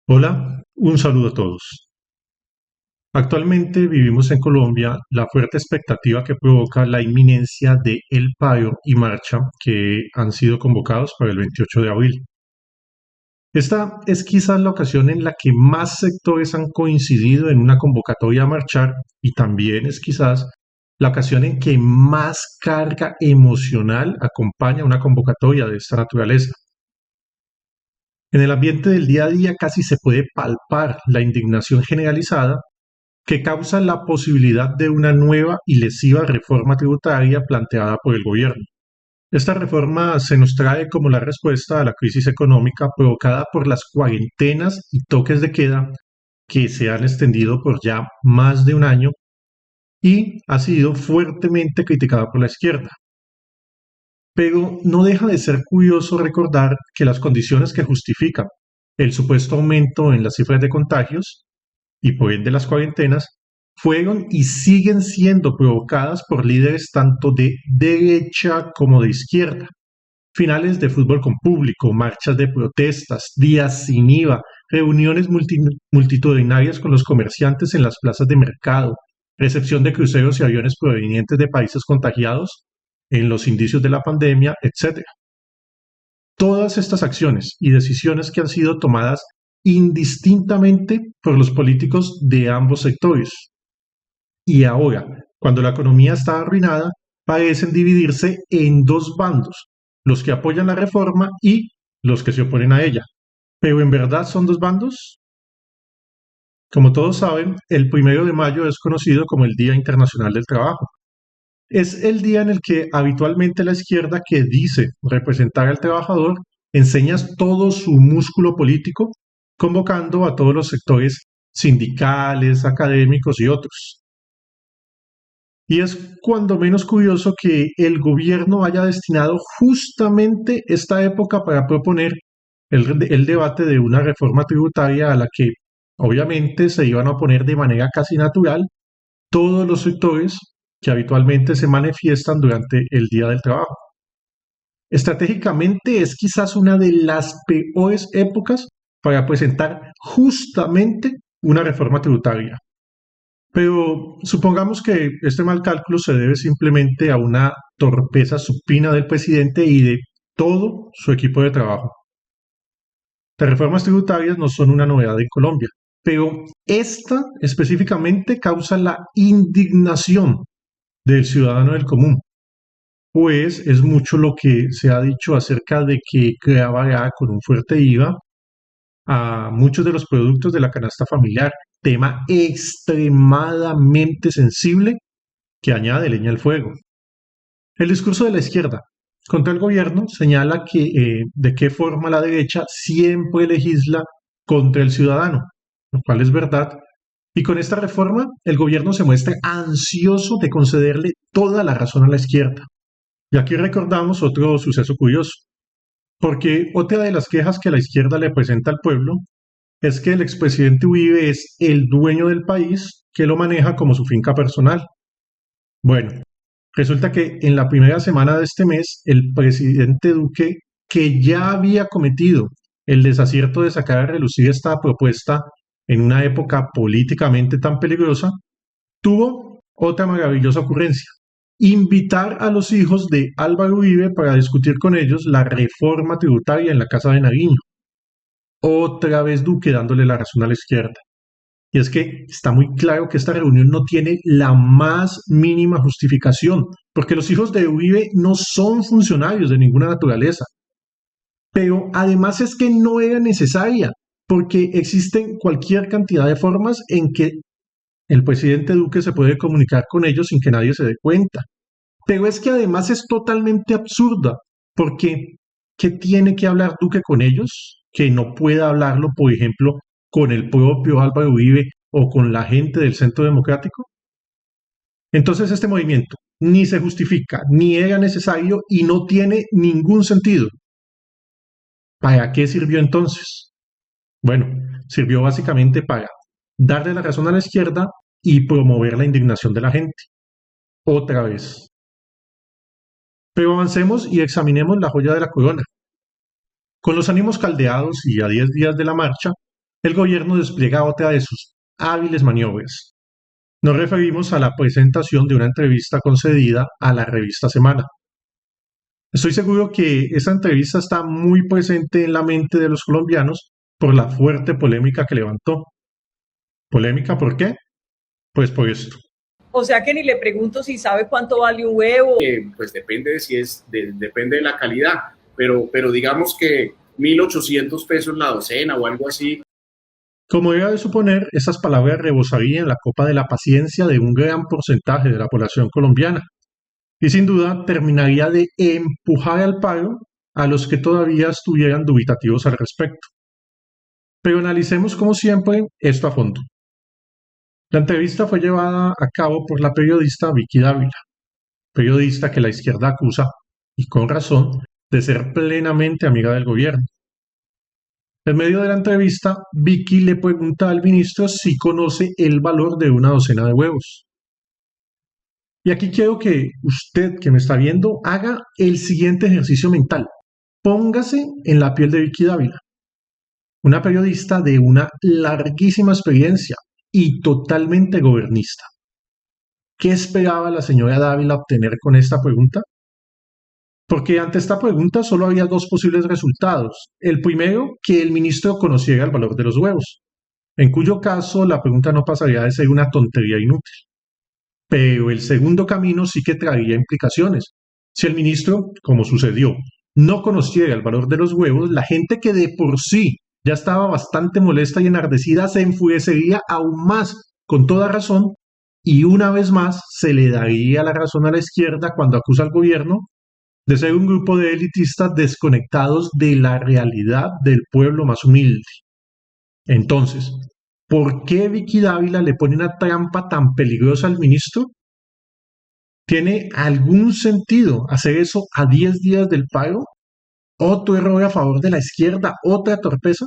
Hola, un saludo a todos. Actualmente vivimos en Colombia la fuerte expectativa que provoca la inminencia de el paro y marcha que han sido convocados para el 28 de abril. Esta es quizás la ocasión en la que más sectores han coincidido en una convocatoria a marchar y también es quizás la ocasión en que más carga emocional acompaña una convocatoria de esta naturaleza. En el ambiente del día a día casi se puede palpar la indignación generalizada que causa la posibilidad de una nueva y lesiva reforma tributaria planteada por el gobierno. Esta reforma se nos trae como la respuesta a la crisis económica provocada por las cuarentenas y toques de queda que se han extendido por ya más de un año y ha sido fuertemente criticada por la izquierda. Pero no deja de ser curioso recordar que las condiciones que justifican el supuesto aumento en las cifras de contagios y por ende las cuarentenas, fueron y siguen siendo provocadas por líderes tanto de derecha como de izquierda. Finales de fútbol con público, marchas de protestas, días sin IVA, reuniones multitudinarias con los comerciantes en las plazas de mercado, recepción de cruceros y aviones provenientes de países contagiados en los indicios de la pandemia, etcétera. Todas estas acciones y decisiones que han sido tomadas indistintamente por los políticos de ambos sectores. Y ahora, cuando la economía está arruinada, parecen dividirse en dos bandos, los que apoyan la reforma y los que se oponen a ella. Pero en verdad son dos bandos. Como todos saben, el 1 de mayo es conocido como el Día Internacional del Trabajo. Es el día en el que habitualmente la izquierda, que dice representar al trabajador, enseña todo su músculo político, convocando a todos los sectores sindicales, académicos y otros. Y es cuando menos curioso que el gobierno haya destinado justamente esta época para proponer el debate de una reforma tributaria a la que obviamente se iban a oponer de manera casi natural todos los sectores que habitualmente se manifiestan durante el Día del Trabajo. Estratégicamente es quizás una de las peores épocas para presentar justamente una reforma tributaria. Pero supongamos que este mal cálculo se debe simplemente a una torpeza supina del presidente y de todo su equipo de trabajo. Las reformas tributarias no son una novedad en Colombia, pero esta específicamente causa la indignación del ciudadano del común, pues es mucho lo que se ha dicho acerca de que grabará con un fuerte IVA a muchos de los productos de la canasta familiar, tema extremadamente sensible que añade leña al fuego. El discurso de la izquierda contra el gobierno señala que de qué forma la derecha siempre legisla contra el ciudadano, lo cual es verdad. Y con esta reforma, el gobierno se muestra ansioso de concederle toda la razón a la izquierda. Y aquí recordamos otro suceso curioso, porque otra de las quejas que la izquierda le presenta al pueblo es que el expresidente Uribe es el dueño del país que lo maneja como su finca personal. Bueno, resulta que en la primera semana de este mes, el presidente Duque, que ya había cometido el desacierto de sacar a relucir esta propuesta en una época políticamente tan peligrosa, tuvo otra maravillosa ocurrencia: invitar a los hijos de Álvaro Uribe para discutir con ellos la reforma tributaria en la Casa de Nariño. Otra vez Duque dándole la razón a la izquierda. Y es que está muy claro que esta reunión no tiene la más mínima justificación, porque los hijos de Uribe no son funcionarios de ninguna naturaleza. Pero además es que no era necesaria, porque existen cualquier cantidad de formas en que el presidente Duque se puede comunicar con ellos sin que nadie se dé cuenta. Pero es que además es totalmente absurda, porque ¿qué tiene que hablar Duque con ellos? Que no pueda hablarlo, por ejemplo, con el propio Álvaro Uribe o con la gente del Centro Democrático. Entonces este movimiento ni se justifica, ni era necesario y no tiene ningún sentido. ¿Para qué sirvió entonces? Bueno, sirvió básicamente para darle la razón a la izquierda y promover la indignación de la gente. Otra vez. Pero avancemos y examinemos la joya de la corona. Con los ánimos caldeados y a 10 días de la marcha, el gobierno despliega otra de sus hábiles maniobras. Nos referimos a la presentación de una entrevista concedida a la revista Semana. Estoy seguro que esa entrevista está muy presente en la mente de los colombianos por la fuerte polémica que levantó. ¿Polémica por qué? Pues por esto. O sea que ni le pregunto si sabe cuánto vale un huevo. Pues depende de si es, depende de la calidad, pero digamos que 1.800 pesos la docena o algo así. Como era de suponer, estas palabras rebosarían la copa de la paciencia de un gran porcentaje de la población colombiana y sin duda terminaría de empujar al paro a los que todavía estuvieran dubitativos al respecto. Pero analicemos como siempre esto a fondo. La entrevista fue llevada a cabo por la periodista Vicky Dávila, periodista que la izquierda acusa, y con razón, de ser plenamente amiga del gobierno. En medio de la entrevista, Vicky le pregunta al ministro si conoce el valor de una docena de huevos. Y aquí quiero que usted que me está viendo haga el siguiente ejercicio mental. Póngase en la piel de Vicky Dávila, una periodista de una larguísima experiencia y totalmente gobernista. ¿Qué esperaba la señora Dávila obtener con esta pregunta? Porque ante esta pregunta solo había dos posibles resultados. El primero, que el ministro conociera el valor de los huevos, en cuyo caso la pregunta no pasaría de ser una tontería inútil. Pero el segundo camino sí que traería implicaciones. Si el ministro, como sucedió, no conociera el valor de los huevos, la gente que de por sí ya estaba bastante molesta y enardecida se enfurecería aún más, con toda razón, y una vez más se le daría la razón a la izquierda cuando acusa al gobierno de ser un grupo de elitistas desconectados de la realidad del pueblo más humilde. Entonces, ¿por qué Vicky Dávila le pone una trampa tan peligrosa al ministro? ¿Tiene algún sentido hacer eso a 10 días del paro? ¿Otro error a favor de la izquierda? ¿Otra torpeza?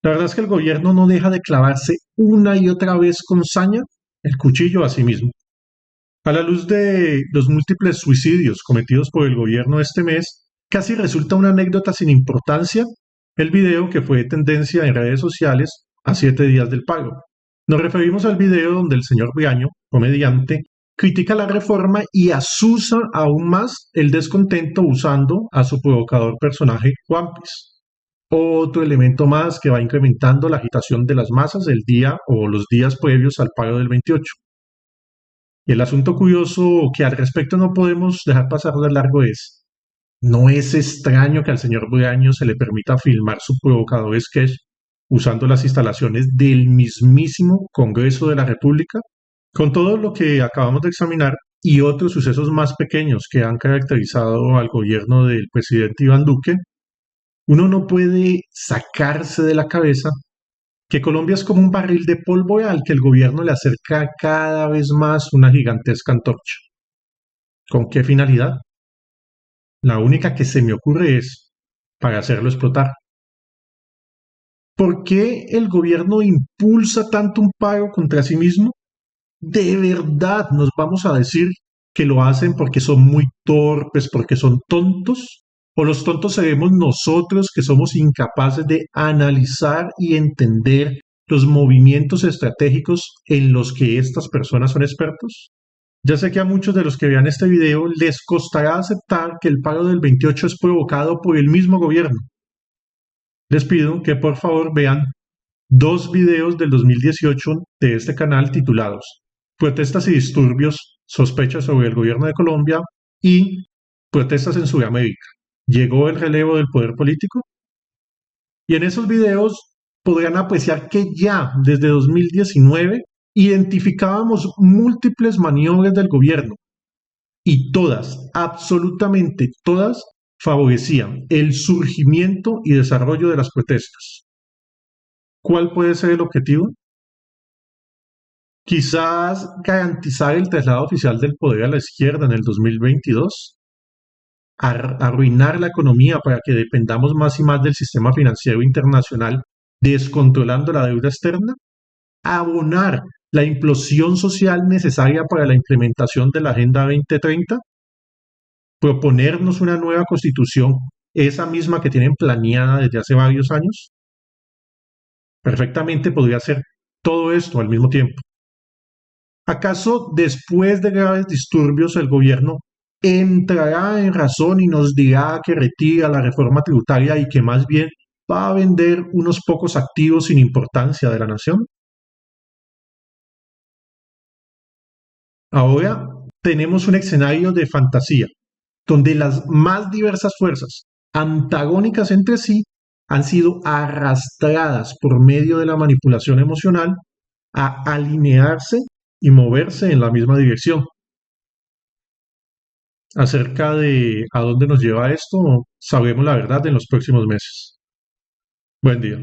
La verdad es que el gobierno no deja de clavarse una y otra vez con saña el cuchillo a sí mismo. A la luz de los múltiples suicidios cometidos por el gobierno este mes, casi resulta una anécdota sin importancia el video que fue tendencia en redes sociales a 7 días del paro. Nos referimos al video donde el señor Briaño, comediante, critica la reforma y asusa aún más el descontento usando a su provocador personaje Juanpis. Otro elemento más que va incrementando la agitación de las masas el día o los días previos al paro del 28. Y el asunto curioso que al respecto no podemos dejar pasar de largo es, ¿no es extraño que al señor Briaño se le permita filmar su provocador sketch usando las instalaciones del mismísimo Congreso de la República? Con todo lo que acabamos de examinar y otros sucesos más pequeños que han caracterizado al gobierno del presidente Iván Duque, uno no puede sacarse de la cabeza que Colombia es como un barril de pólvora al que el gobierno le acerca cada vez más una gigantesca antorcha. ¿Con qué finalidad? La única que se me ocurre es para hacerlo explotar. ¿Por qué el gobierno impulsa tanto un paro contra sí mismo? ¿De verdad nos vamos a decir que lo hacen porque son muy torpes, porque son tontos? ¿O los tontos seremos nosotros que somos incapaces de analizar y entender los movimientos estratégicos en los que estas personas son expertos? Ya sé que a muchos de los que vean este video les costará aceptar que el paro del 28 es provocado por el mismo gobierno. Les pido que por favor vean dos videos del 2018 de este canal titulados Protestas y disturbios, sospechas sobre el gobierno de Colombia y Protestas en Sudamérica. ¿Llegó el relevo del poder político? Y en esos videos podrán apreciar que ya desde 2019 identificábamos múltiples maniobras del gobierno y todas, absolutamente todas, favorecían el surgimiento y desarrollo de las protestas. ¿Cuál puede ser el objetivo? Quizás garantizar el traslado oficial del poder a la izquierda en el 2022, arruinar la economía para que dependamos más y más del sistema financiero internacional, descontrolando la deuda externa, abonar la implosión social necesaria para la implementación de la Agenda 2030, proponernos una nueva constitución, esa misma que tienen planeada desde hace varios años. Perfectamente podría hacer todo esto al mismo tiempo. ¿Acaso después de graves disturbios el gobierno entrará en razón y nos dirá que retira la reforma tributaria y que más bien va a vender unos pocos activos sin importancia de la nación? Ahora tenemos un escenario de fantasía, donde las más diversas fuerzas, antagónicas entre sí, han sido arrastradas por medio de la manipulación emocional a alinearse y moverse en la misma dirección. Acerca de a dónde nos lleva esto, sabremos la verdad en los próximos meses. Buen día.